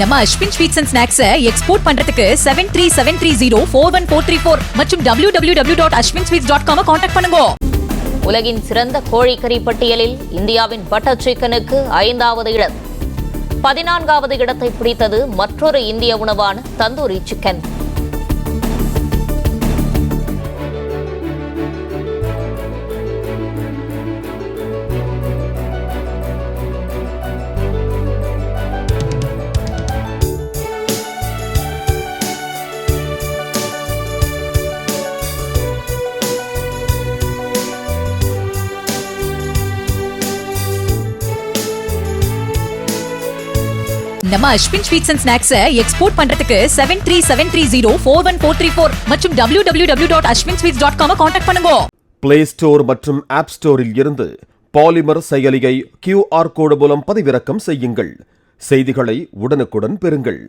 நம்ம Ashwin sweets and snacks export பண்றதுக்கு 7373041434 மற்றும் www.ashwinsweets.com கான்டாக்ட் பண்ணுங்க. உலகின் சிறந்த கோழிக்கறி பட்டியலில் இந்தியாவின் பட்டர் சிக்கனுக்கு 5வது இடம். 14வது இடத்தை பிடித்தது மற்றொரு இந்திய உணவான தந்தூரி சிக்கன். நம்ம Ashwin sweets and snacks export பண்றதுக்கு 7373041434 மற்றும் www.ashwinsweets.com கான்டாக்ட் பண்ணுங்க. பிளே ஸ்டோர் மற்றும் ஆப் ஸ்டோரில் இருந்து பாலிமர் செயலியை QR கோடு மூலம் பதிவிறக்கம் செய்யுங்கள். செய்திகளை உடனுக்குடன் பெறுங்கள்.